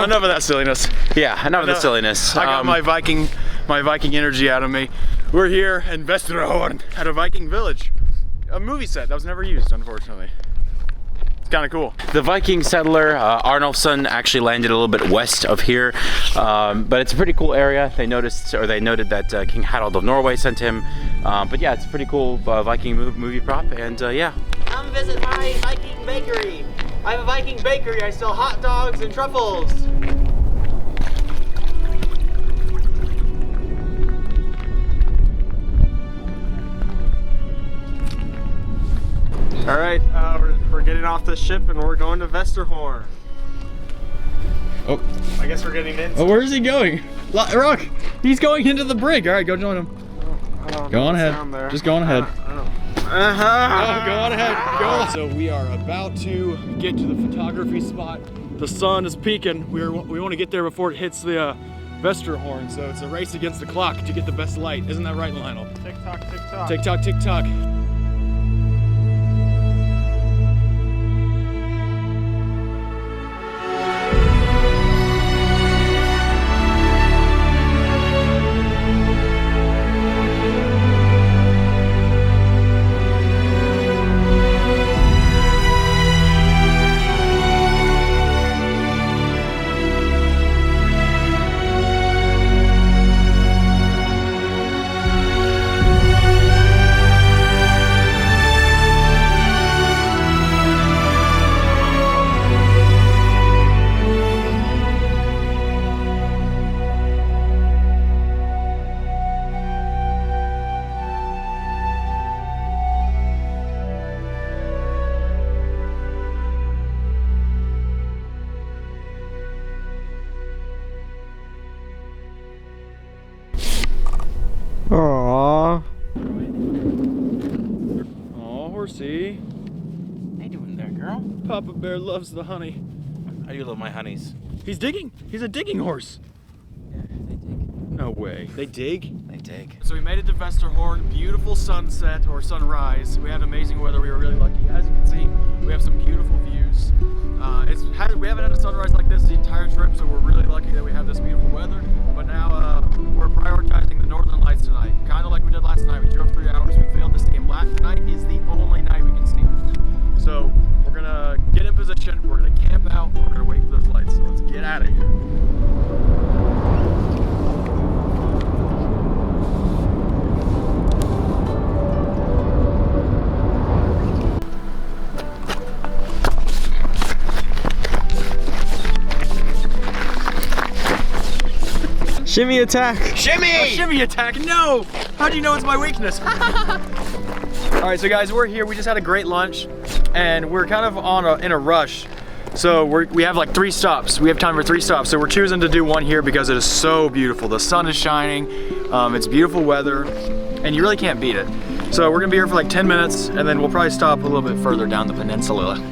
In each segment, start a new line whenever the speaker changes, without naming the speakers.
enough of that silliness.
Yeah, enough of the silliness.
I got my Viking energy out of me. We're here in Vesterhorn at a Viking village. A movie set that was never used, unfortunately. Kind of cool.
The Viking settler Arnulfsson actually landed a little bit west of here, but it's a pretty cool area. They noted that King Harald of Norway sent him. But yeah, it's a pretty cool Viking movie prop, and yeah.
Come visit my Viking bakery. I have a Viking bakery. I sell hot dogs and truffles.
All right, we're getting off the ship and we're going to Vesterhorn.
Oh,
I guess we're getting in.
oh, where is he going? Rock, he's going into the brig. All right, go join him. Go on ahead. Just go on ahead.
Uh-huh.
Go on ahead. Go on. So we are about to get to the photography spot.
The sun is peaking. We want to get there before it hits the Vesterhorn. So it's a race against the clock to get the best light. Isn't that right, Lionel?
Tick tock, tick tock.
Tick tock, tick tock.
Aww.
Oh, horsey.
How you doing there, girl?
Papa Bear loves the honey.
How do you love my honeys?
He's digging. He's a digging horse.
Yeah, they dig.
No way. They dig?
They dig.
So we made it to Vesterhorn. Beautiful sunset or sunrise. We had amazing weather. We were really lucky. As you can see, we have some beautiful views. We haven't had a sunrise like this the entire trip, so we're really lucky that we have this beautiful weather. But now we're prioritizing the northern lights tonight. Kind of like we did last night. We drove 3 hours. We failed to see them. Tonight is the only night we can see them. So we're going to get in position. We're going to camp out. We're going to wait for those lights. So let's get out of here.
Shimmy attack.
Shimmy! A shimmy attack, no! How'd you know it's my weakness? All right, so guys, we're here. We just had a great lunch and we're kind of in a rush. So we have like 3 stops. We have time for 3 stops. So we're choosing to do one here because it is so beautiful. The sun is shining, it's beautiful weather, and you really can't beat it. So we're gonna be here for like 10 minutes and then we'll probably stop a little bit further down the peninsula.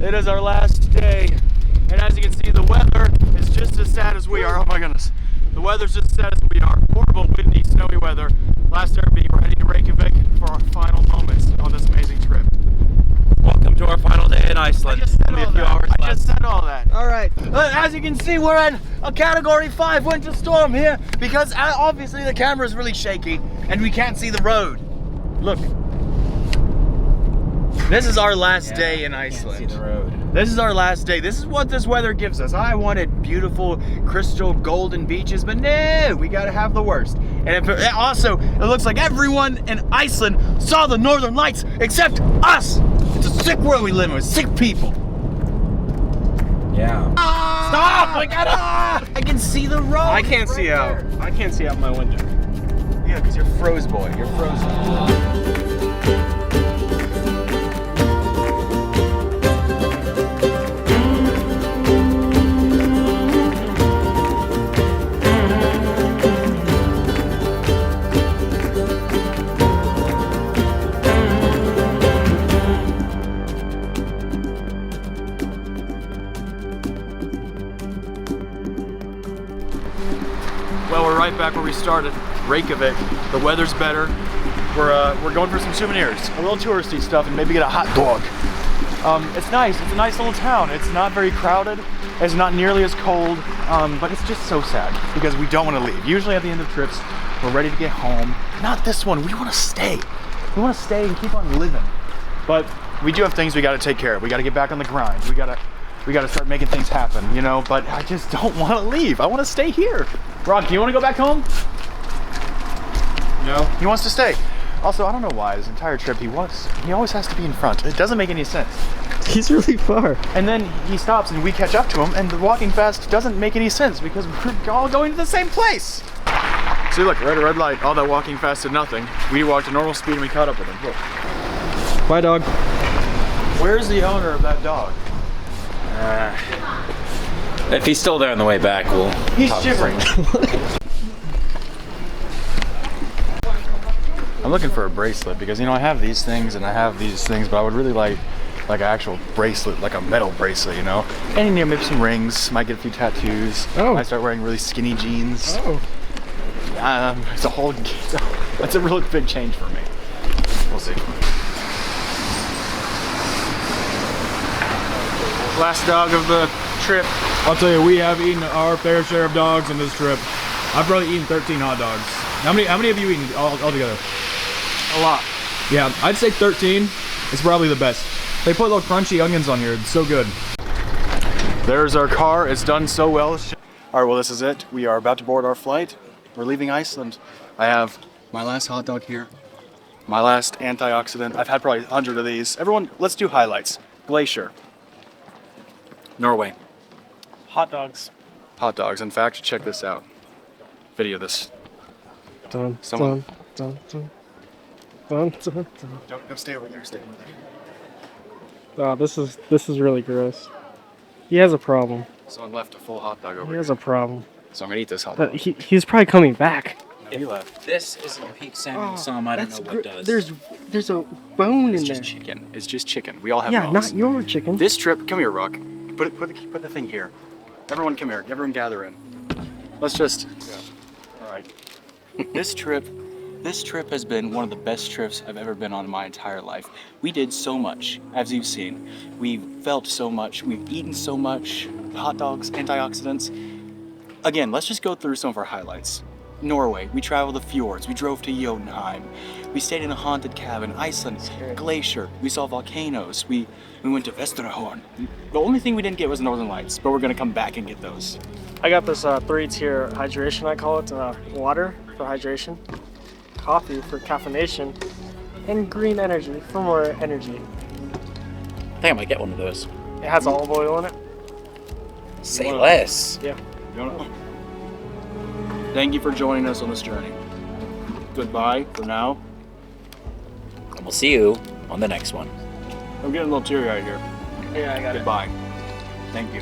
It is our last day, and as you can see, the weather is just as sad as we are. Oh my goodness. The weather's just as sad as we are. Horrible, windy, snowy weather. Last Airbnb, we're heading to Reykjavik for our final moments on this amazing trip.
Welcome to our final day in Iceland. Only a few hours left.
I just said all that.
All right, as you can see, we're in a Category 5 winter storm here because obviously the camera is really shaky and we can't see the road. Look. This is our last day in Iceland.
Can't see the road.
This is our last day. This is what this weather gives us. I wanted beautiful, crystal, golden beaches, but no, we gotta have the worst. And it looks like everyone in Iceland saw the northern lights except us. It's a sick world we live in with sick people.
Yeah.
Stop! I can see the road.
I can't see out. I can't see out my window.
Yeah, because you're froze, boy. You're frozen. Well, we're right back where we started, Reykjavik. The weather's better. We're going for some souvenirs, a little touristy stuff, and maybe get a hot dog. It's nice. It's a nice little town. It's not very crowded. It's not nearly as cold, but it's just so sad because we don't want to leave. Usually at the end of trips, we're ready to get home. Not this one. We want to stay. We want to stay and keep on living. But we do have things we got to take care of. We got to get back on the grind. We got to start making things happen, you know, but I just don't want to leave. I want to stay here. Rock, do you want to go back home? No. He wants to stay. Also, I don't know why, this entire trip he always has to be in front. It doesn't make any sense.
He's really far.
And then he stops and we catch up to him, and the walking fast doesn't make any sense because we're all going to the same place. See, look, we're at a red light. All that walking fast did nothing. We walked at normal speed and we caught up with him. Look.
Bye, dog.
Where's the owner of that dog?
If he's still there on the way back, we'll...
He's shivering. I'm looking for a bracelet because, you know, I have these things and I have these things, but I would really like an actual bracelet, like a metal bracelet, you know? And, you know, maybe some rings, might get a few tattoos.
Oh.
I start wearing really skinny jeans.
Oh.
That's a real big change for me. We'll see. Last dog of the trip.
I'll tell you, we have eaten our fair share of dogs on this trip. I've probably eaten 13 hot dogs. How many have you eaten altogether?
A lot.
Yeah, I'd say 13 is probably the best. They put little crunchy onions on here. It's so good.
There's our car. It's done so well. All right, well, this is it. We are about to board our flight. We're leaving Iceland. I have my last hot dog here. My last antioxidant. I've had probably 100 of these. Everyone, let's do highlights. Glacier. Norway.
Hot dogs.
Hot dogs. In fact, check this out. Video this. Someone.
Don't
stay over there. Stay over there.
Oh, this is really gross. He has a problem.
Someone left a full hot dog over
He
here.
has a problem.
So I'm gonna eat this hot
But
dog.
he's probably coming back.
No, he left.
This isn't peak Samuel Sam, I don't know what does.
There's a bone
It's
in
just
there.
chicken. It's just chicken. We all have
Yeah,
bones.
not your chicken.
This trip, come here, Rock. Put the thing here. Everyone come here. Everyone gather in. Let's just. Yeah. All right. This trip has been one of the best trips I've ever been on in my entire life. We did so much, as you've seen. We've felt so much. We've eaten so much. Hot dogs, antioxidants. Again, let's just go through some of our highlights. Norway, we traveled the fjords, we drove to Jotunheim, we stayed in a haunted cabin, Iceland, glacier, we saw volcanoes, we went to Vesterhorn. The only thing we didn't get was the Northern Lights, but we're gonna come back and get those.
I got this 3-tier hydration, I call it. Water for hydration, coffee for caffeination, and green energy for more energy.
I think I might get one of those.
It has olive oil in it.
Say less.
Yeah.
Thank you for joining us on this journey. Goodbye for now.
And we'll see you on the next one.
I'm getting a little teary-eyed here.
Yeah, I got it.
Goodbye. Thank you.